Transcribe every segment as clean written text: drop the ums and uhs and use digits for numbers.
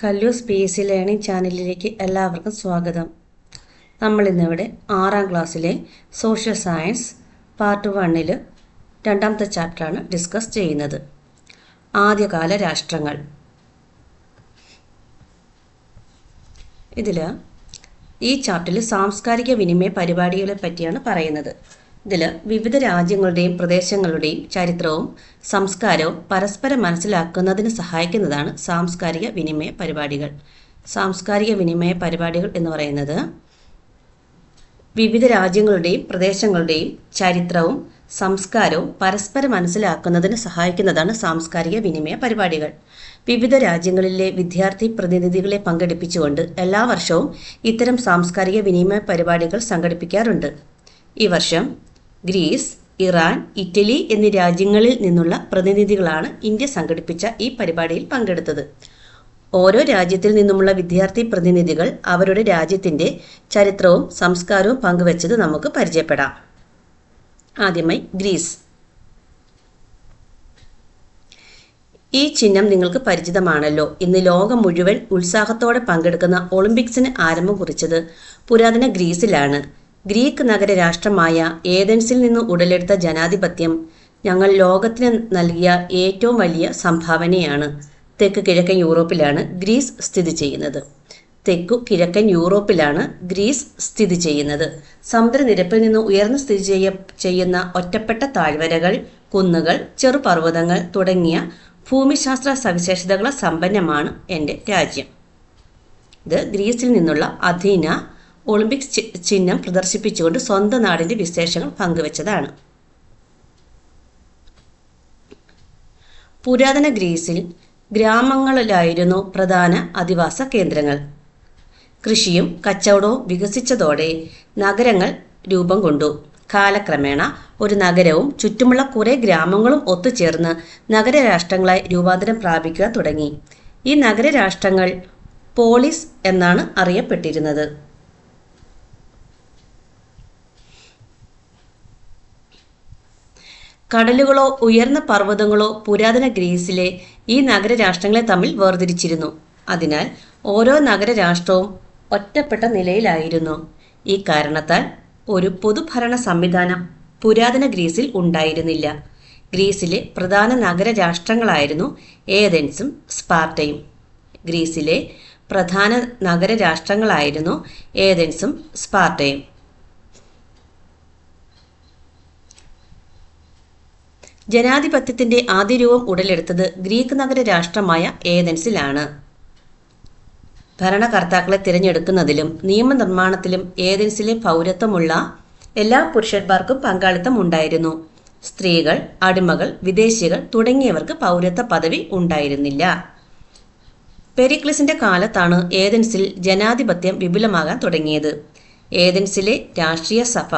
കല്ലൂസ് P S C learning ചാനലിലേക്ക് എല്ലാവർക്കും സ്വാഗതം. നമ്മളിന്നിവിടെ 6ാം ക്ലാസ്സിലെ സോഷ്യൽ സയൻസ് പാർട്ട് 1-ൽ 2ാമത്തെ ചാപ്റ്ററാണ് ഡിസ്കസ് ചെയ്യുന്നത്. ആദ്യകാല രാഷ്ട്രങ്ങൾ. ഇതിൽ ഈ ചാപ്റ്ററിൽ സാംസ്കാരിക വിനിമയ പരിപാടികളെ പറ്റിയാണ് പറയുന്നത്. ഇതിൽ വിവിധ രാജ്യങ്ങളുടെയും പ്രദേശങ്ങളുടെയും ചരിത്രവും സംസ്കാരവും പരസ്പരം മനസ്സിലാക്കുന്നതിന് സഹായിക്കുന്നതാണ് സാംസ്കാരിക വിനിമയ പരിപാടികൾ. സാംസ്കാരിക വിനിമയ പരിപാടികൾ എന്ന് പറയുന്നത് വിവിധ രാജ്യങ്ങളുടെയും പ്രദേശങ്ങളുടെയും ചരിത്രവും സംസ്കാരവും പരസ്പരം മനസ്സിലാക്കുന്നതിന് സഹായിക്കുന്നതാണ് സാംസ്കാരിക വിനിമയ പരിപാടികൾ. വിവിധ രാജ്യങ്ങളിലെ വിദ്യാർത്ഥി പ്രതിനിധികളെ പങ്കെടുപ്പിച്ചുകൊണ്ട് എല്ലാ വർഷവും ഇത്തരം സാംസ്കാരിക വിനിമയ പരിപാടികൾ സംഘടിപ്പിക്കാറുണ്ട്. ഈ വർഷം ഗ്രീസ്, ഇറാൻ, ഇറ്റലി എന്നീ രാജ്യങ്ങളിൽ നിന്നുള്ള പ്രതിനിധികളാണ് ഇന്ത്യ സംഘടിപ്പിച്ച ഈ പരിപാടിയിൽ പങ്കെടുത്തത്. ഓരോ രാജ്യത്തിൽ നിന്നുമുള്ള വിദ്യാർത്ഥി പ്രതിനിധികൾ അവരുടെ രാജ്യത്തിൻ്റെ ചരിത്രവും സംസ്കാരവും പങ്കുവച്ചത് നമുക്ക് പരിചയപ്പെടാം. ആദ്യമായി ഗ്രീസ്. ഈ ചിഹ്നം നിങ്ങൾക്ക് പരിചിതമാണല്ലോ. ഇന്ന് ലോകം മുഴുവൻ ഉത്സാഹത്തോടെ പങ്കെടുക്കുന്ന ഒളിമ്പിക്സിന് ആരംഭം കുറിച്ചത് പുരാതന ഗ്രീസിലാണ്. ഗ്രീക്ക് നഗര രാഷ്ട്രമായ ഏതൻസിൽ നിന്ന് ഉടലെടുത്ത ജനാധിപത്യം ഞങ്ങൾ ലോകത്തിന് നൽകിയ ഏറ്റവും വലിയ സംഭാവനയാണ്. തെക്ക് കിഴക്കൻ യൂറോപ്പിലാണ് ഗ്രീസ് സ്ഥിതി ചെയ്യുന്നത്. സമുദ്രനിരപ്പിൽ നിന്ന് ഉയർന്നു സ്ഥിതി ചെയ്യുന്ന ഒറ്റപ്പെട്ട താഴ്വരകൾ, കുന്നുകൾ, ചെറുപർവ്വതങ്ങൾ തുടങ്ങിയ ഭൂമിശാസ്ത്ര സവിശേഷതകളെ സമ്പന്നമാണ് എൻ്റെ രാജ്യം. ഇത് ഗ്രീസിൽ നിന്നുള്ള അഥീന ഒളിമ്പിക്സ് ചിഹ്നം പ്രദർശിപ്പിച്ചുകൊണ്ട് സ്വന്തം നാടിൻ്റെ വിശേഷങ്ങൾ പങ്കുവച്ചതാണ്. പുരാതന ഗ്രീസിൽ ഗ്രാമങ്ങളിലായിരുന്നു പ്രധാന അധിവാസ കേന്ദ്രങ്ങൾ. കൃഷിയും കച്ചവടവും വികസിച്ചതോടെ നഗരങ്ങൾ രൂപം കൊണ്ടു. കാലക്രമേണ ഒരു നഗരവും ചുറ്റുമുള്ള കുറേ ഗ്രാമങ്ങളും ഒത്തുചേർന്ന് നഗരരാഷ്ട്രങ്ങളായി രൂപാന്തരം പ്രാപിക്കാൻ തുടങ്ങി. ഈ നഗരരാഷ്ട്രങ്ങൾ പോളിസ് എന്നാണ് അറിയപ്പെട്ടിരുന്നത്. കടലുകളോ ഉയർന്ന പർവ്വതങ്ങളോ പുരാതന ഗ്രീസിലെ ഈ നഗരരാഷ്ട്രങ്ങളെ തമ്മിൽ വേർതിരിച്ചിരുന്നു. അതിനാൽ ഓരോ നഗരരാഷ്ട്രവും ഒറ്റപ്പെട്ട നിലയിലായിരുന്നു. ഈ കാരണത്താൽ ഒരു പൊതുഭരണ സംവിധാനം പുരാതന ഗ്രീസിൽ ഉണ്ടായിരുന്നില്ല. ഗ്രീസിലെ പ്രധാന നഗരരാഷ്ട്രങ്ങളായിരുന്നു ഏതൻസും സ്പാർട്ടയും. ജനാധിപത്യത്തിന്റെ ആദ്യ രൂപം ഉടലെടുത്തത് ഗ്രീക്ക് നഗര രാഷ്ട്രമായ ഏതൻസിലാണ്. ഭരണകർത്താക്കളെ തിരഞ്ഞെടുക്കുന്നതിലും നിയമനിർമ്മാണത്തിലും ഏതൻസിലെ പൗരത്വമുള്ള എല്ലാ പുരുഷന്മാർക്കും പങ്കാളിത്തം ഉണ്ടായിരുന്നു. സ്ത്രീകൾ, അടിമകൾ, വിദേശികൾ തുടങ്ങിയവർക്ക് പൗരത്വ പദവി ഉണ്ടായിരുന്നില്ല. പെരിക്ലിസിന്റെ കാലത്താണ് ഏതൻസിൽ ജനാധിപത്യം വിപുലമാകാൻ തുടങ്ങിയത്. ഏതൻസിലെ രാഷ്ട്രീയ സഭ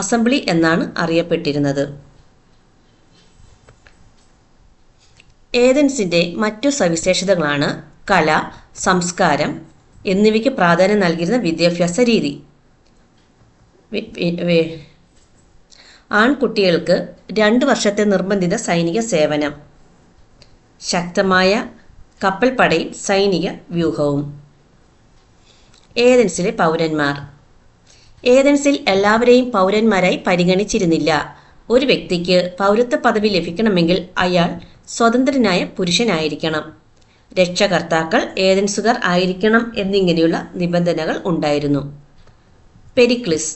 അസംബ്ലി എന്നാണ് അറിയപ്പെട്ടിരുന്നത്. ഏതൻസിന്റെ മറ്റു സവിശേഷതകളാണ് കല, സംസ്കാരം എന്നിവയ്ക്ക് പ്രാധാന്യം നൽകിയിരുന്ന വിദ്യാഭ്യാസ രീതി. ആൺകുട്ടികൾക്ക് 2 വർഷത്തെ നിർബന്ധിത സൈനിക സേവനം, ശക്തമായ കപ്പൽപ്പടയും സൈനിക വ്യൂഹവും. ഏതൻസിലെ പൗരന്മാർ. ഏതൻസിൽ എല്ലാവരെയും പൗരന്മാരായി പരിഗണിച്ചിരുന്നില്ല. ഒരു വ്യക്തിക്ക് പൗരത്വ പദവി ലഭിക്കണമെങ്കിൽ അയാൾ സ്വതന്ത്രനായ പുരുഷനായിരിക്കണം. രക്ഷകർത്താക്കൾ ഏതൻസുകാർ ആയിരിക്കണം എന്നിങ്ങനെയുള്ള നിബന്ധനകൾ ഉണ്ടായിരുന്നു. പെരിക്ലിസ്.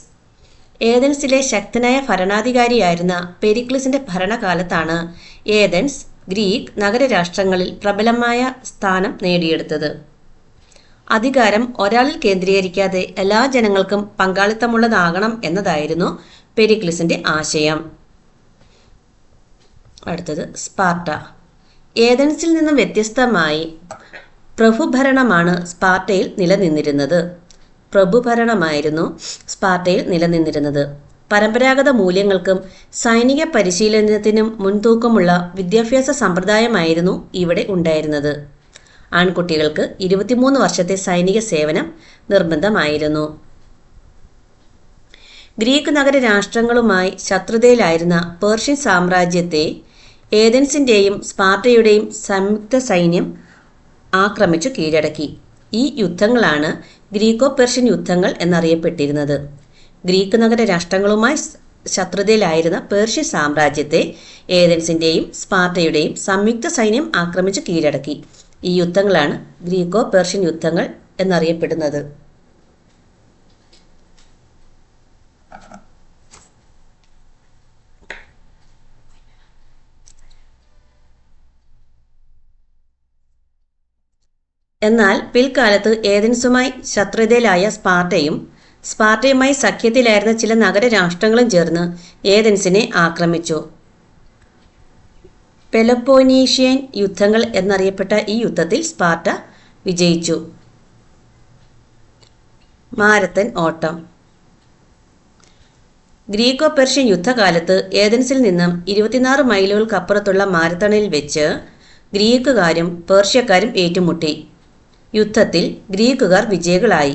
ഏതൻസിലെ ശക്തനായ ഭരണാധികാരിയായിരുന്ന പെരിക്ലിസിന്റെ ഭരണകാലത്താണ് ഏതൻസ് ഗ്രീക്ക് നഗരരാഷ്ട്രങ്ങളിൽ പ്രബലമായ സ്ഥാനം നേടിയെടുത്തത്. അധികാരം ഒരാളിൽ കേന്ദ്രീകരിക്കാതെ എല്ലാ ജനങ്ങൾക്കും പങ്കാളിത്തമുള്ളതാകണം എന്നതായിരുന്നു പെരിക്ലിസിന്റെ ആശയം. അടുത്തത് സ്പാർട്ട. ഏതൻസിൽ നിന്നും വ്യത്യസ്തമായി പ്രഭുഭരണമാണ് സ്പാർട്ടയിൽ നിലനിന്നിരുന്നത്. പരമ്പരാഗത മൂല്യങ്ങൾക്കും സൈനിക പരിശീലനത്തിനും മുൻതൂക്കമുള്ള വിദ്യാഭ്യാസ സമ്പ്രദായമായിരുന്നു ഇവിടെ ഉണ്ടായിരുന്നത്. ആൺകുട്ടികൾക്ക് 23 വർഷത്തെ സൈനിക സേവനം നിർബന്ധമായിരുന്നു. ഗ്രീക്ക് നഗര രാഷ്ട്രങ്ങളുമായി ശത്രുതയിലായിരുന്ന പേർഷ്യൻ സാമ്രാജ്യത്തെ ഏതൻസിന്റെയും സ്പാർട്ടയുടെയും സംയുക്ത സൈന്യം ആക്രമിച്ചു കീഴടക്കി. ഈ യുദ്ധങ്ങളാണ് ഗ്രീക്കോ പെർഷ്യൻ യുദ്ധങ്ങൾ എന്നറിയപ്പെട്ടിരുന്നത്. ഗ്രീക്ക് നഗര രാഷ്ട്രങ്ങളുമായി ശത്രുതയിലായിരുന്ന പേർഷ്യൻ സാമ്രാജ്യത്തെ ഏഥൻസിന്റെയും സ്പാർട്ടയുടെയും സംയുക്ത സൈന്യം ആക്രമിച്ചു കീഴടക്കി. ഈ യുദ്ധങ്ങളാണ് ഗ്രീക്കോ പേർഷ്യൻ യുദ്ധങ്ങൾ എന്നറിയപ്പെടുന്നത്. എന്നാൽ പിൽക്കാലത്ത് ഏഥൻസുമായി ശത്രുതയിലായ സ്പാർട്ടയുമായി സഖ്യത്തിലായിരുന്ന ചില നഗരരാഷ്ട്രങ്ങളും ചേർന്ന് ഏഥൻസിനെ ആക്രമിച്ചു. പെലോപ്പോനീഷ്യൻ യുദ്ധങ്ങൾ എന്നറിയപ്പെട്ട ഈ യുദ്ധത്തിൽ സ്പാർട്ട വിജയിച്ചു. മാരത്തൺ ഓട്ടം. ഗ്രീക്കോ പെർഷ്യൻ യുദ്ധകാലത്ത് ഏഥൻസിൽ നിന്നും 24 മൈലുകൾക്കപ്പുറത്തുള്ള മാരത്തണിൽ വെച്ച് ഗ്രീക്കുകാരും പേർഷ്യക്കാരും ഏറ്റുമുട്ടി. യുദ്ധത്തിൽ ഗ്രീക്കുകാർ വിജയികളായി.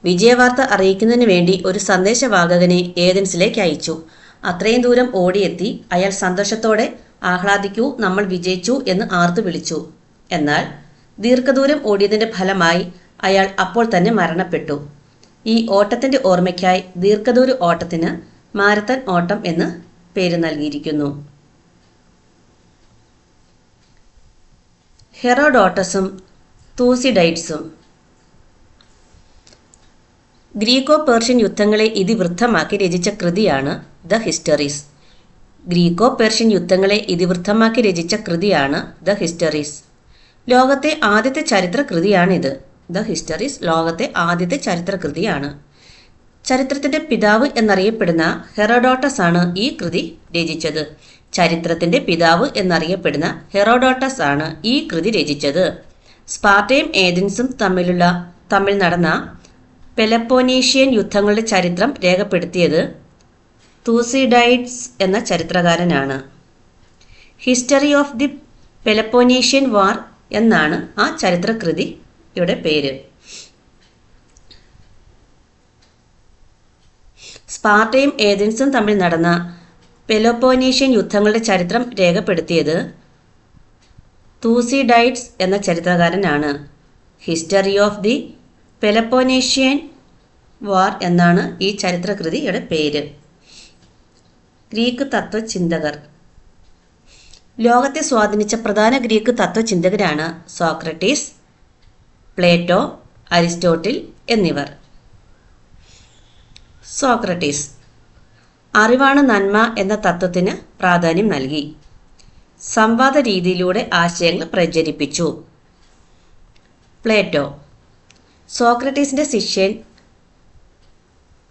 വിജയവാർത്ത അറിയിക്കുന്നതിന് വേണ്ടി ഒരു സന്ദേശവാഹകനെ ഏഥൻസിലേക്ക് അയച്ചു. അത്രയും ദൂരം ഓടിയെത്തി അയാൾ സന്തോഷത്തോടെ ആഹ്ലാദിക്കൂ, നമ്മൾ വിജയിച്ചു എന്ന് ആർത്തു വിളിച്ചു. എന്നാൽ ദീർഘദൂരം ഓടിയതിന്റെ ഫലമായി അയാൾ അപ്പോൾ തന്നെ മരണപ്പെട്ടു. ഈ ഓട്ടത്തിന്റെ ഓർമ്മയ്ക്കായി ദീർഘദൂര ഓട്ടത്തിന് മാരത്തൺ ഓട്ടം എന്ന് പേര് നൽകിയിരിക്കുന്നു. ഹെറോഡോട്ടസും തൂസിഡൈഡ്സും. ഗ്രീക്കോ പേർഷ്യൻ യുദ്ധങ്ങളെ ഇതിവൃത്തമാക്കി രചിച്ച കൃതിയാണ് ദ ഹിസ്റ്ററീസ്. ഗ്രീക്കോ പേർഷ്യൻ യുദ്ധങ്ങളെ ഇതിവൃത്തമാക്കി രചിച്ച കൃതിയാണ് ദ ഹിസ്റ്ററീസ്. ലോകത്തെ ആദ്യത്തെ ചരിത്ര കൃതിയാണിത്. ദ ഹിസ്റ്ററീസ് ലോകത്തെ ആദ്യത്തെ ചരിത്ര കൃതിയാണ്. ചരിത്രത്തിന്റെ പിതാവ് എന്നറിയപ്പെടുന്ന ഹെറോഡോട്ടസ് ആണ് ഈ കൃതി രചിച്ചത്. ചരിത്രത്തിന്റെ പിതാവ് എന്നറിയപ്പെടുന്ന ഹെറോഡോട്ടസ് ആണ് ഈ കൃതി രചിച്ചത്. സ്പാർട്ടയും ഏഥൻസും തമ്മിൽ നടന്ന പെലോപ്പോനീഷ്യൻ യുദ്ധങ്ങളുടെ ചരിത്രം രേഖപ്പെടുത്തിയത് തൂസിഡൈഡ്സ് എന്ന ചരിത്രകാരനാണ്. ഹിസ്റ്ററി ഓഫ് ദി പെലോപ്പോനീഷ്യൻ വാർ എന്നാണ് ആ ചരിത്രകൃതിയുടെ പേര്. സ്പാർട്ടയും ഏഥൻസും തമ്മിൽ നടന്ന പെലോപ്പോനീഷ്യൻ യുദ്ധങ്ങളുടെ ചരിത്രം രേഖപ്പെടുത്തിയത് തൂസിഡൈഡ്സ് എന്ന ചരിത്രകാരനാണ്. ഹിസ്റ്ററി ഓഫ് ദി പെലോപ്പോനീഷ്യൻ വാർ എന്നാണ് ഈ ചരിത്രകൃതിയുടെ പേര്. ഗ്രീക്ക് തത്വചിന്തകർ. ലോകത്തെ സ്വാധീനിച്ച പ്രധാന ഗ്രീക്ക് തത്വചിന്തകരാണ് സോക്രട്ടീസ്, പ്ലേറ്റോ, അരിസ്റ്റോട്ടിൽ എന്നിവർ. സോക്രട്ടീസ് അറിവാണ് നന്മ എന്ന തത്വത്തിന് പ്രാധാന്യം നൽകി. സംവാദ രീതിയിലൂടെ ആശയങ്ങൾ പ്രചരിപ്പിച്ചു. പ്ലേറ്റോ സോക്രട്ടീസിന്റെ ശിഷ്യൻ,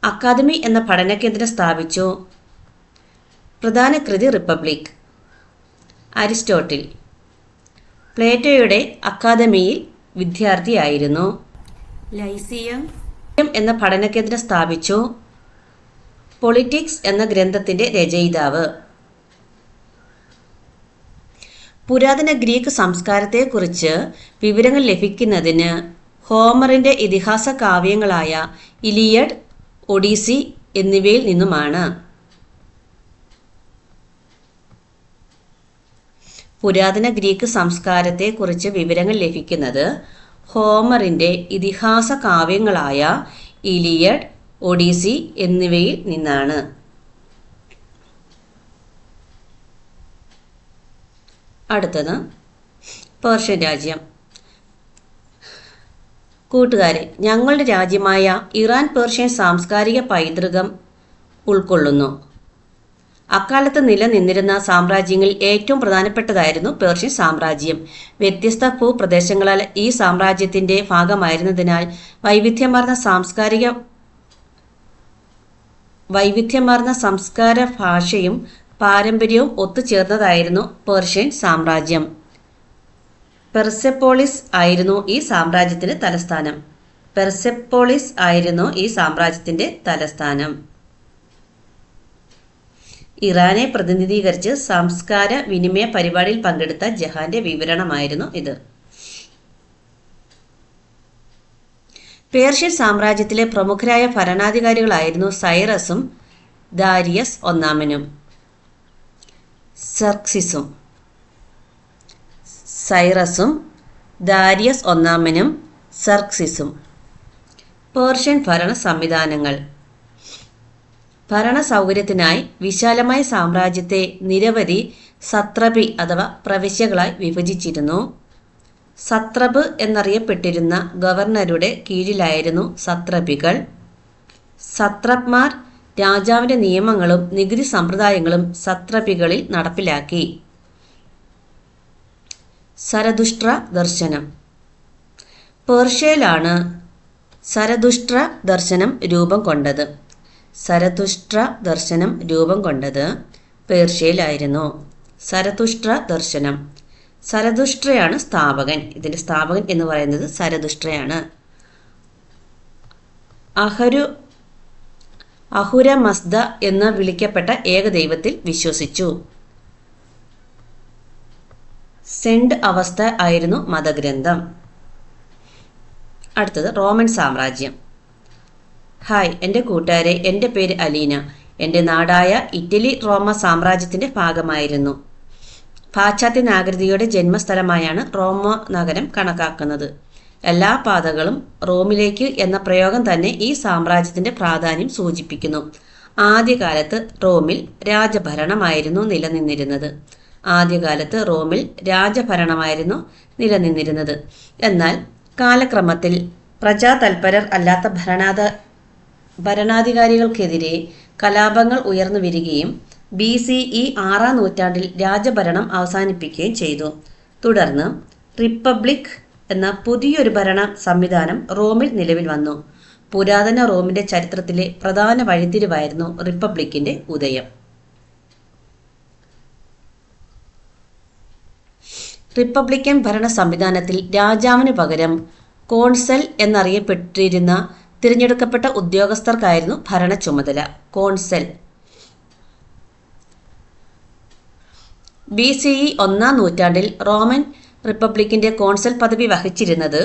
അക്കാദമി എന്ന പഠനകേന്ദ്രം സ്ഥാപിച്ചു. പ്രധാന കൃതി റിപ്പബ്ലിക്. അരിസ്റ്റോട്ടിൽ പ്ലേറ്റോയുടെ അക്കാദമിയിൽ വിദ്യാർത്ഥിയായിരുന്നു. ലൈസിയം എന്ന പഠനകേന്ദ്രം സ്ഥാപിച്ചു. പൊളിറ്റിക്സ് എന്ന ഗ്രന്ഥത്തിന്റെ രചയിതാവ്. പുരാതന ഗ്രീക്ക് സംസ്കാരത്തെക്കുറിച്ച് വിവരങ്ങൾ ലഭിക്കുന്നതിന് ഹോമറിന്റെ ഇതിഹാസ കാവ്യങ്ങളായ ഇലിയഡ്, ഒഡീസി എന്നിവയിൽ നിന്നുമാണ്. പുരാതന ഗ്രീക്ക് സംസ്കാരത്തെക്കുറിച്ച് വിവരങ്ങൾ ലഭിക്കുന്നത് ഹോമറിന്റെ ഇതിഹാസ കാവ്യങ്ങളായ ഇലിയഡ്, ഒഡീസി എന്നിവയിൽ നിന്നാണ്. അടുത്തത് പേർഷ്യൻ രാജ്യം. കൂട്ടുകാരെ, ഞങ്ങളുടെ രാജ്യമായ ഇറാൻ പേർഷ്യൻ സാംസ്കാരിക പൈതൃകം ഉൾക്കൊള്ളുന്നു. അക്കാലത്ത് നിലനിന്നിരുന്ന സാമ്രാജ്യങ്ങളിൽ ഏറ്റവും പ്രധാനപ്പെട്ടതായിരുന്നു പേർഷ്യൻ സാമ്രാജ്യം. വ്യത്യസ്ത ഭൂപ്രദേശങ്ങളാൽ ഈ സാമ്രാജ്യത്തിന്റെ ഭാഗമായിരുന്നതിനാൽ വൈവിധ്യമാർന്ന സംസ്കാര, ഭാഷയും പാരമ്പര്യവും ഒത്തുചേർന്നതായിരുന്നു പേർഷ്യൻ സാമ്രാജ്യം. പെർസെപ്പോളിസ് ആയിരുന്നു ഈ സാമ്രാജ്യത്തിന്റെ തലസ്ഥാനം. ഇറാനെ പ്രതിനിധീകരിച്ച് സംസ്കാര വിനിമയ പരിപാടിയിൽ പങ്കെടുത്ത ജഹാന്റെ വിവരണമായിരുന്നു ഇത്. പേർഷ്യൻ സാമ്രാജ്യത്തിലെ പ്രമുഖരായ ഭരണാധികാരികളായിരുന്നു സൈറസും ദാരിയസ് ഒന്നാമനും. സൈറസും ദാരിയസ് ഒന്നാമനും സർക്സിസും. പേർഷ്യൻ ഭരണ സംവിധാനങ്ങൾ. ഭരണ സൗകര്യത്തിനായി വിശാലമായ സാമ്രാജ്യത്തെ നിരവധി സത്രപി അഥവാ പ്രവിശ്യകളായി വിഭജിച്ചിരുന്നു. സത്രപ് എന്നറിയപ്പെട്ടിരുന്ന ഗവർണറുടെ കീഴിലായിരുന്നു സത്രപികൾ. സത്രപ്മാർ രാജാവിൻ്റെ നിയമങ്ങളും നികുതി സമ്പ്രദായങ്ങളും സത്രപികളിൽ നടപ്പിലാക്കി. സരതുഷ്ട്ര ദർശനം. പേർഷ്യയിലാണ് സരതുഷ്ട്ര ദർശനം രൂപം കൊണ്ടത്. സരതുഷ്ട്ര ദർശനം രൂപം കൊണ്ടത് പേർഷ്യയിലായിരുന്നു. സരതുഷ്ട്ര ദർശനം. സരതുഷ്ട്രയാണ് സ്ഥാപകൻ. ഇതിൻ്റെ സ്ഥാപകൻ എന്ന് പറയുന്നത് സരതുഷ്ട്രയാണ്. അഹുരമസ്ദ എന്ന് വിളിക്കപ്പെട്ട ഏകദൈവത്തിൽ വിശ്വസിച്ചു. സെൻഡ് അവസ്ഥ ആയിരുന്നു മതഗ്രന്ഥം. അടുത്തത് റോമൻ സാമ്രാജ്യം. ഹായ് എൻ്റെ കൂട്ടുകാരെ, എൻ്റെ പേര് അലീന. എൻ്റെ നാടായ ഇറ്റലി റോമ സാമ്രാജ്യത്തിൻ്റെ ഭാഗമായിരുന്നു. പാശ്ചാത്യ നാഗരികതയുടെ ജന്മസ്ഥലമായാണ് റോമ നഗരം കണക്കാക്കുന്നത്. എല്ലാ പാതകളും റോമിലേക്ക് എന്ന പ്രയോഗം തന്നെ ഈ സാമ്രാജ്യത്തിൻ്റെ പ്രാധാന്യം സൂചിപ്പിക്കുന്നു. ആദ്യകാലത്ത് റോമിൽ രാജഭരണമായിരുന്നു നിലനിന്നിരുന്നത്. എന്നാൽ കാലക്രമത്തിൽ പ്രജാതൽപരർ അല്ലാത്ത ഭരണാധികാരികൾക്കെതിരെ കലാപങ്ങൾ ഉയർന്നു വരികയും BCE 6-ാം നൂറ്റാണ്ടിൽ രാജഭരണം അവസാനിപ്പിക്കുകയും ചെയ്തു. തുടർന്ന് റിപ്പബ്ലിക് എന്ന പുതിയൊരു ഭരണ സംവിധാനം റോമിൽ നിലവിൽ വന്നു. പുരാതന റോമിൻ്റെ ചരിത്രത്തിലെ പ്രധാന വഴിത്തിരിവായിരുന്നു റിപ്പബ്ലിക്കിൻ്റെ ഉദയം. റിപ്പബ്ലിക്കൻ ഭരണ സംവിധാനത്തിൽ രാജാവിന് പകരം കോൺസൽ എന്നറിയപ്പെട്ടിരുന്ന തിരഞ്ഞെടുക്കപ്പെട്ട ഉദ്യോഗസ്ഥർക്കായിരുന്നു ഭരണ ചുമതല. കോൺസൽ. BCE 1-ാം നൂറ്റാണ്ടിൽ റോമൻ റിപ്പബ്ലിക്കിൻ്റെ കോൺസൽ പദവി വഹിച്ചിരുന്നത്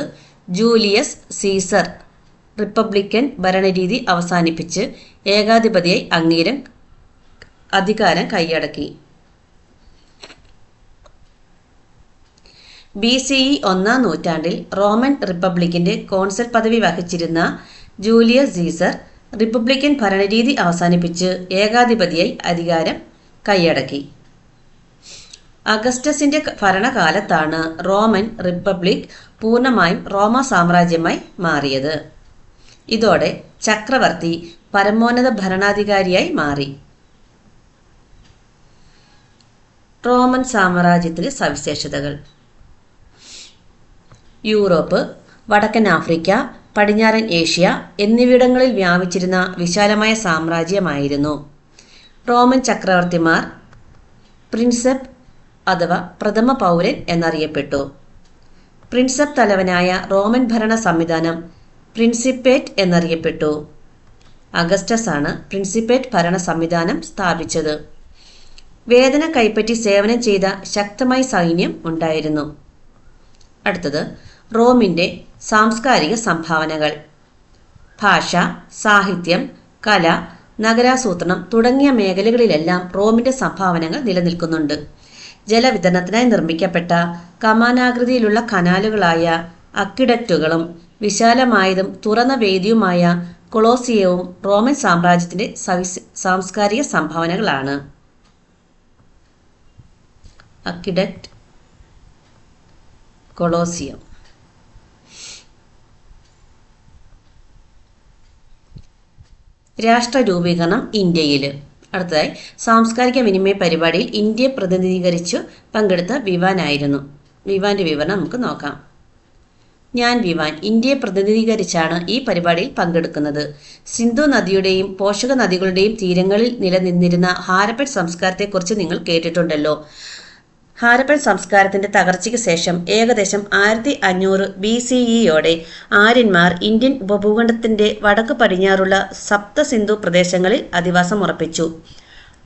ജൂലിയസ് സീസർ റിപ്പബ്ലിക്കൻ ഭരണരീതി അവസാനിപ്പിച്ച് ഏകാധിപതിയായി അധികാരം കൈയടക്കി. BCE 1-ാം നൂറ്റാണ്ടിൽ റോമൻ റിപ്പബ്ലിക്കിൻ്റെ കോൺസൽ പദവി വഹിച്ചിരുന്ന ജൂലിയസ് സീസർ റിപ്പബ്ലിക്കൻ ഭരണരീതി അവസാനിപ്പിച്ച് ഏകാധിപതിയായി അധികാരം കൈയടക്കി. അഗസ്റ്റസിൻ്റെ ഭരണകാലത്താണ് റോമൻ റിപ്പബ്ലിക് പൂർണ്ണമായും റോമ സാമ്രാജ്യമായി മാറിയത്. ഇതോടെ ചക്രവർത്തി പരമോന്നത ഭരണാധികാരിയായി മാറി. റോമൻ സാമ്രാജ്യത്തിലെ സവിശേഷതകൾ. യൂറോപ്പ്, വടക്കൻ ആഫ്രിക്ക, പടിഞ്ഞാറൻ ഏഷ്യ എന്നിവിടങ്ങളിൽ വ്യാപിച്ചിരുന്ന വിശാലമായ സാമ്രാജ്യമായിരുന്നു. റോമൻ ചക്രവർത്തിമാർ പ്രിൻസെപ്പ് അഥവാ പ്രഥമ പൗരൻ എന്നറിയപ്പെട്ടു. പ്രിൻസെപ്പ് തലവനായ റോമൻ ഭരണ സംവിധാനം പ്രിൻസിപ്പേറ്റ് എന്നറിയപ്പെട്ടു. അഗസ്റ്റസ് ആണ് പ്രിൻസിപ്പേറ്റ് ഭരണ സംവിധാനം സ്ഥാപിച്ചത്. വേതന കൈപ്പറ്റി സേവനം ചെയ്ത ശക്തമായ സൈന്യം ഉണ്ടായിരുന്നു. അടുത്തത് റോമിൻ്റെ സാംസ്കാരിക സംഭാവനകൾ. ഭാഷ, സാഹിത്യം, കല, നഗരാസൂത്രണം തുടങ്ങിയ മേഖലകളിലെല്ലാം റോമിൻ്റെ സംഭാവനകൾ നിലനിൽക്കുന്നുണ്ട്. ജലവിതരണത്തിനായി നിർമ്മിക്കപ്പെട്ട കമാനാകൃതിയിലുള്ള കനാലുകളായ അക്വിഡക്റ്റുകളും വിശാലമായതും തുറന്ന വേദിയുമായ കൊളോസിയവും റോമൻ സാമ്രാജ്യത്തിൻ്റെ സാംസ്കാരിക സംഭാവനകളാണ്. Aqueduct, Colosseum. രാഷ്ട്ര രൂപീകരണം ഇന്ത്യയിൽ. അടുത്തതായി സാംസ്കാരിക വിനിമയ പരിപാടിയിൽ ഇന്ത്യയെ പ്രതിനിധീകരിച്ചു പങ്കെടുത്ത വിവാനായിരുന്നു. വിവാൻ്റെ വിവരണം നമുക്ക് നോക്കാം. ഞാൻ വിവാൻ ഇന്ത്യയെ പ്രതിനിധീകരിച്ചാണ് ഈ പരിപാടിയിൽ പങ്കെടുക്കുന്നത്. സിന്ധു നദിയുടെയും പോഷക നദികളുടെയും തീരങ്ങളിൽ നിലനിന്നിരുന്ന ഹാരപ്പൻ സംസ്കാരത്തെക്കുറിച്ച് നിങ്ങൾ കേട്ടിട്ടുണ്ടല്ലോ. ഹാരപ്പൻ സംസ്കാരത്തിൻ്റെ തകർച്ചയ്ക്ക് ശേഷം ഏകദേശം 1500 BCEയോടെ ആര്യന്മാർ ഇന്ത്യൻ ഉപഭൂഖണ്ഡത്തിൻ്റെ വടക്ക് പടിഞ്ഞാറുള്ള സപ്ത സിന്ധു പ്രദേശങ്ങളിൽ അധിവാസം ഉറപ്പിച്ചു.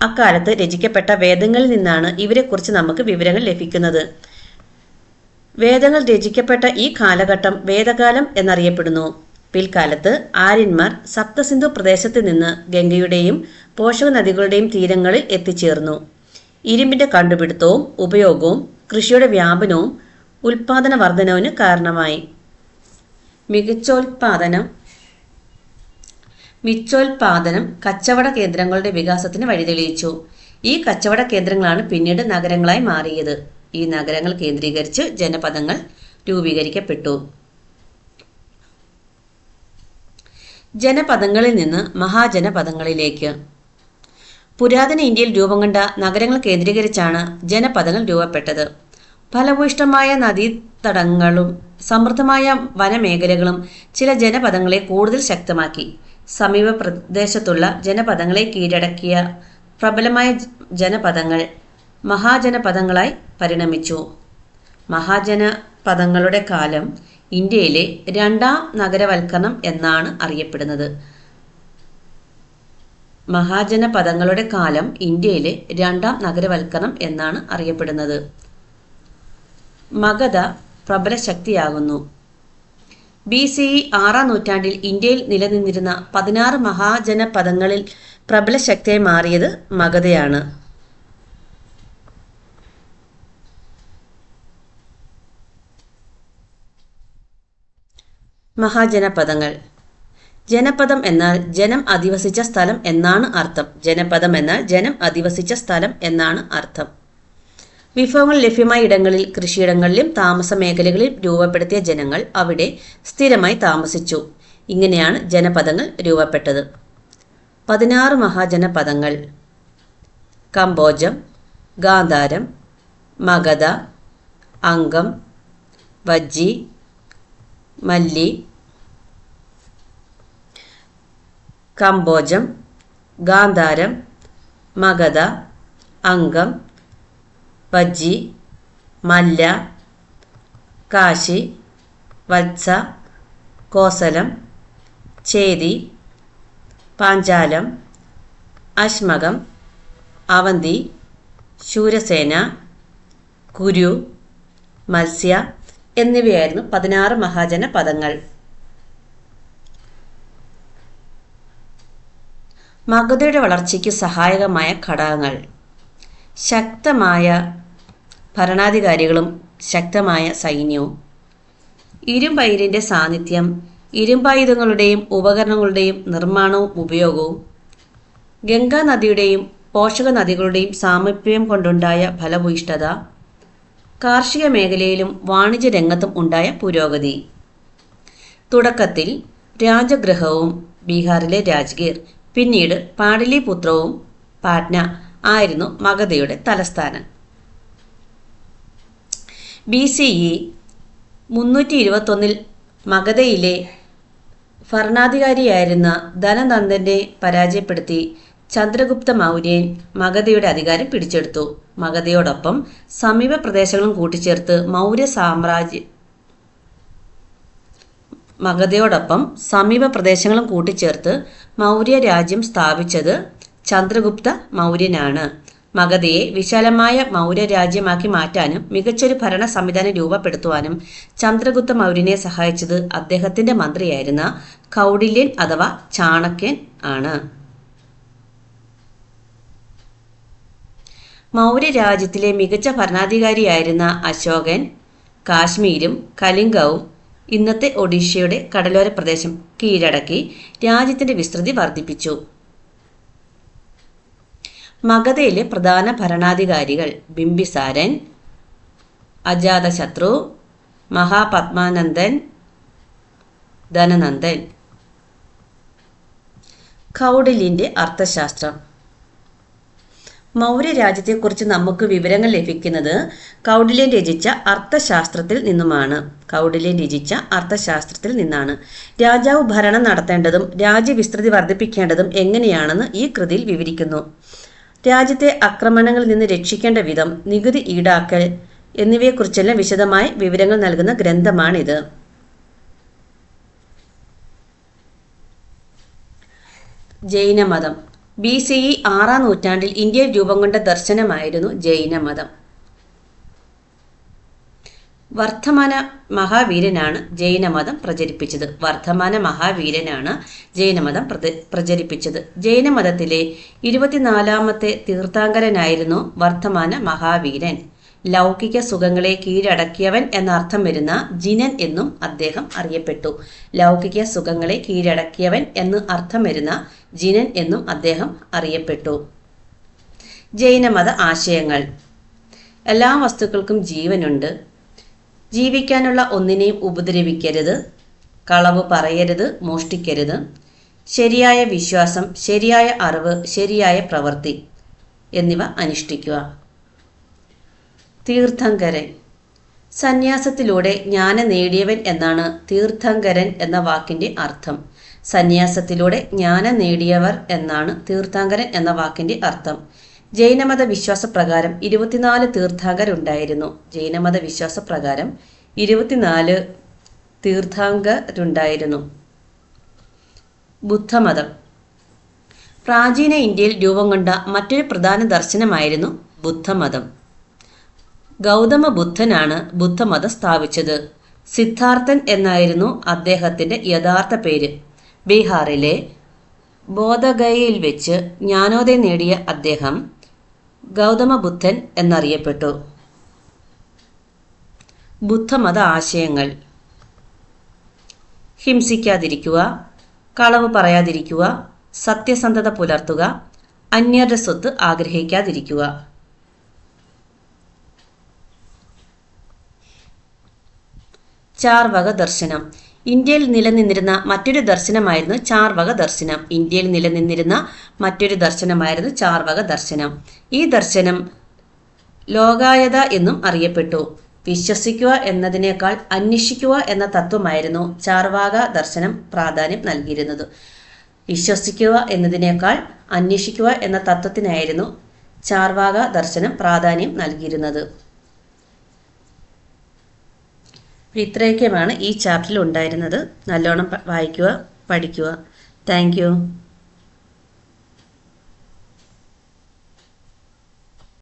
അക്കാലത്ത് രചിക്കപ്പെട്ട വേദങ്ങളിൽ നിന്നാണ് ഇവരെക്കുറിച്ച് നമുക്ക് വിവരങ്ങൾ ലഭിക്കുന്നത്. വേദങ്ങൾ രചിക്കപ്പെട്ട ഈ കാലഘട്ടം വേദകാലം എന്നറിയപ്പെടുന്നു. പിൽക്കാലത്ത് ആര്യന്മാർ സപ്തസിന്ധു പ്രദേശത്ത് നിന്ന് ഗംഗയുടെയും പോഷക നദികളുടെയും തീരങ്ങളിൽ എത്തിച്ചേർന്നു. ഇരുമ്പിൻ്റെ കണ്ടുപിടുത്തവും ഉപയോഗവും കൃഷിയുടെ വ്യാപനവും ഉൽപാദന വർധനവിന് കാരണമായി. മിച്ചോൽപാദനം കച്ചവട കേന്ദ്രങ്ങളുടെ വികാസത്തിന് വഴിതെളിയിച്ചു. ഈ കച്ചവട കേന്ദ്രങ്ങളാണ് പിന്നീട് നഗരങ്ങളായി മാറിയത്. ഈ നഗരങ്ങൾ കേന്ദ്രീകരിച്ച് ജനപദങ്ങൾ രൂപീകരിക്കപ്പെട്ടു. ജനപദങ്ങളിൽ നിന്ന് മഹാജനപദങ്ങളിലേക്ക്. പുരാതന ഇന്ത്യയിൽ രൂപം കൊണ്ട നഗരങ്ങൾ കേന്ദ്രീകരിച്ചാണ് ജനപദങ്ങൾ രൂപപ്പെട്ടത്. ഫലഭൂയിഷ്ഠമായ നദീതടങ്ങളും സമൃദ്ധമായ വനമേഖലകളും ചില ജനപദങ്ങളെ കൂടുതൽ ശക്തമാക്കി. സമീപ പ്രദേശത്തുള്ള ജനപദങ്ങളെ കീഴടക്കിയ പ്രബലമായ ജനപദങ്ങൾ മഹാജനപദങ്ങളായി പരിണമിച്ചു. മഹാജനപദങ്ങളുടെ കാലം ഇന്ത്യയിലെ രണ്ടാം നഗരവൽക്കരണം എന്നാണ് അറിയപ്പെടുന്നത്. മഹാജനപദങ്ങളുടെ കാലം ഇന്ത്യയിലെ രണ്ടാം നഗരവൽക്കരണം എന്നാണ് അറിയപ്പെടുന്നത്. മഗധ പ്രബല ശക്തിയാകുന്നു. BCE 6-ാം നൂറ്റാണ്ടിൽ ഇന്ത്യയിൽ നിലനിന്നിരുന്ന 16 മഹാജനപദങ്ങളിൽ പ്രബല ശക്തിയായി മാറിയത് മഗധയാണ്. മഹാജനപദങ്ങൾ. ജനപദം എന്നാൽ ജനം അധിവസിച്ച സ്ഥലം എന്നാണ് അർത്ഥം. ജനപദം എന്നാൽ ജനം അധിവസിച്ച സ്ഥലം എന്നാണ് അർത്ഥം. വിഭവങ്ങൾ ലഭ്യമായ ഇടങ്ങളിൽ, കൃഷിയിടങ്ങളിലും താമസ മേഖലകളിൽ രൂപപ്പെടുത്തിയ ജനങ്ങൾ അവിടെ സ്ഥിരമായി താമസിച്ചു. ഇങ്ങനെയാണ് ജനപദങ്ങൾ രൂപപ്പെട്ടത്. 16 മഹാജനപദങ്ങൾ: കംബോജം, ഗാന്ധാരം, മഗധ, അംഗം, വജ്ജി, മല്ലി. കംബോജം, ഗാന്ധാരം, മഗധ, അംഗം, വജ്ജി, മല്ല, കാശി, വത്സ, കോസലം, ചേതി, പാഞ്ചാലം, അശ്മകം, അവന്തി, ശൂരസേന, കുരു, മത്സ്യ എന്നിവയായിരുന്നു 16 മഹാജനപദങ്ങൾ. മഗധയുടെ വളർച്ചയ്ക്ക് സഹായകമായ ഘടകങ്ങൾ: ശക്തമായ ഭരണാധികാരികളും ശക്തമായ സൈന്യവും. ഇരുമ്പയിരിന്റെ സാന്നിധ്യം, ഇരുമ്പായുധങ്ങളുടെയും ഉപകരണങ്ങളുടെയും നിർമ്മാണവും ഉപയോഗവും. ഗംഗാ നദിയുടെയും പോഷക നദികളുടെയും സാമീപ്യം കൊണ്ടുണ്ടായ ഫലഭൂയിഷ്ഠത. കാർഷിക മേഖലയിലും വാണിജ്യ രംഗത്തും ഉണ്ടായ പുരോഗതി. തുടക്കത്തിൽ രാജഗൃഹവും ബീഹാറിലെ രാജ്ഗീർ, പിന്നീട് പാടലിപുത്രവും പാട്ന ആയിരുന്നു മഗധയുടെ തലസ്ഥാനം. BCE 321 മഗധയിലെ ഭരണാധികാരിയായിരുന്ന ധനനന്ദനെ പരാജയപ്പെടുത്തി ചന്ദ്രഗുപ്ത മൗര്യൻ മഗധയുടെ അധികാരം പിടിച്ചെടുത്തു. മഗധയോടൊപ്പം സമീപ പ്രദേശങ്ങളും കൂട്ടിച്ചേർത്ത് മൗര്യ രാജ്യം സ്ഥാപിച്ചത് ചന്ദ്രഗുപ്ത മൗര്യനാണ്. മഗധയെ വിശാലമായ മൗര്യ രാജ്യമാക്കി മാറ്റാനും മികച്ചൊരു ഭരണ സംവിധാനം രൂപപ്പെടുത്തുവാനും ചന്ദ്രഗുപ്ത മൗര്യനെ സഹായിച്ചത് അദ്ദേഹത്തിന്റെ മന്ത്രിയായിരുന്ന കൗടില്യൻ അഥവാ ചാണക്യൻ ആണ്. മൗര്യ രാജ്യത്തിലെ മികച്ച ഭരണാധികാരിയായിരുന്ന അശോകൻ കാശ്മീരും കലിംഗവും ഇന്നത്തെ ഒഡീഷയുടെ കടലോര പ്രദേശം കീഴടക്കി രാജ്യത്തിന്റെ വിസ്തൃതി വർദ്ധിപ്പിച്ചു. മഗധയിലെ പ്രധാന ഭരണാധികാരികൾ: ബിംബിസാരൻ, അജാതശത്രു, മഹാപദ്മാനന്ദൻ, ധനനന്ദൻ. കൗടില്യന്റെ അർത്ഥശാസ്ത്രം. മൗര്യ രാജ്യത്തെക്കുറിച്ച് നമുക്ക് വിവരങ്ങൾ ലഭിക്കുന്നത് കൗടില്യൻ രചിച്ച അർത്ഥശാസ്ത്രത്തിൽ നിന്നാണ്. രാജാവ് ഭരണം നടത്തേണ്ടതും രാജ്യവിസ്തൃതി വർദ്ധിപ്പിക്കേണ്ടതും എങ്ങനെയാണെന്ന് ഈ കൃതിയിൽ വിവരിക്കുന്നു. രാജ്യത്തെ ആക്രമണങ്ങളിൽ നിന്ന് രക്ഷിക്കേണ്ട വിധം, നികുതി ഈടാക്കൽ എന്നിവയെക്കുറിച്ചെല്ലാം വിശദമായ വിവരങ്ങൾ നൽകുന്ന ഗ്രന്ഥമാണിത്. ജൈനമതം. BCE 6-ാം നൂറ്റാണ്ടിൽ ഇന്ത്യയിൽ രൂപം കൊണ്ട ദർശനമായിരുന്നു ജൈനമതം. വർദ്ധമാന മഹാവീരനാണ് ജൈനമതം പ്രചരിപ്പിച്ചത്. ജൈനമതത്തിലെ 24-ാമത്തെ തീർത്ഥാങ്കരനായിരുന്നു വർദ്ധമാന മഹാവീരൻ. ലൗകിക സുഖങ്ങളെ കീഴടക്കിയവൻ എന്നർത്ഥം വരുന്ന ജിനൻ എന്നും അദ്ദേഹം അറിയപ്പെട്ടു. ലൗകിക സുഖങ്ങളെ കീഴടക്കിയവൻ എന്ന് അർത്ഥം വരുന്ന ജിനൻ എന്നും അദ്ദേഹം അറിയപ്പെട്ടു. ജൈനമത ആശയങ്ങൾ. എല്ലാ വസ്തുക്കൾക്കും ജീവനുണ്ട്. ജീവിക്കാനുള്ള ഒന്നിനെയും ഉപദ്രവിക്കരുത്. കളവ് പറയരുത്, മോഷ്ടിക്കരുത്. ശരിയായ വിശ്വാസം, ശരിയായ അറിവ്, ശരിയായ പ്രവൃത്തി എന്നിവ അനുഷ്ഠിക്കുക. തീർത്ഥങ്കരൻ. സന്യാസത്തിലൂടെ ജ്ഞാനം നേടിയവൻ എന്നാണ് തീർത്ഥങ്കരൻ എന്ന വാക്കിന്റെ അർത്ഥം. സന്യാസത്തിലൂടെ ജ്ഞാനം നേടിയവർ എന്നാണ് തീർത്ഥങ്കരൻ എന്ന വാക്കിന്റെ അർത്ഥം. ജൈനമത വിശ്വാസപ്രകാരം 24 തീർത്ഥാങ്കരുണ്ടായിരുന്നു. ജൈനമത വിശ്വാസപ്രകാരം 24 തീർത്ഥാങ്കരുണ്ടായിരുന്നു. ബുദ്ധമതം. പ്രാചീന ഇന്ത്യയിൽ രൂപം കൊണ്ട മറ്റൊരു പ്രധാന ദർശനമായിരുന്നു ബുദ്ധമതം. ഗൗതമ ബുദ്ധനാണ് ബുദ്ധമതം സ്ഥാപിച്ചത്. സിദ്ധാർത്ഥൻ എന്നായിരുന്നു അദ്ദേഹത്തിന്റെ യഥാർത്ഥ പേര്. ബീഹാറിലെ ബോധഗയയിൽ വെച്ച് ജ്ഞാനോദയം നേടിയ അദ്ദേഹം ഗൗതമ ബുദ്ധൻ എന്നറിയപ്പെട്ടു. ബുദ്ധമത ആശയങ്ങൾ. ഹിംസിക്കാതിരിക്കുക, കളവ് പറയാതിരിക്കുക, സത്യസന്ധത പുലർത്തുക, അന്യരുടെ സ്വത്ത് ആഗ്രഹിക്കാതിരിക്കുക. ചാർവാക ദർശനം. ഇന്ത്യയിൽ നിലനിന്നിരുന്ന മറ്റൊരു ദർശനമായിരുന്നു ചാർവാക ദർശനം. ഇന്ത്യയിൽ നിലനിന്നിരുന്ന മറ്റൊരു ദർശനമായിരുന്നു ചാർവാക ദർശനം. ഈ ദർശനം ലോകായത എന്നും അറിയപ്പെട്ടു. വിശ്വസിക്കുക എന്നതിനേക്കാൾ അന്വേഷിക്കുക എന്ന തത്വമായിരുന്നു ചാർവാക ദർശനം പ്രാധാന്യം നൽകിയിരുന്നത്. വിശ്വസിക്കുക എന്നതിനേക്കാൾ അന്വേഷിക്കുക എന്ന തത്വത്തിനായിരുന്നു ചാർവാക ദർശനം പ്രാധാന്യം നൽകിയിരുന്നത്. ഇത്രയൊക്കെയാണ് ഈ ചാപ്റ്ററിൽ ഉണ്ടായിരുന്നത്. നല്ലോണം വായിക്കുക, പഠിക്കുക. Thank you.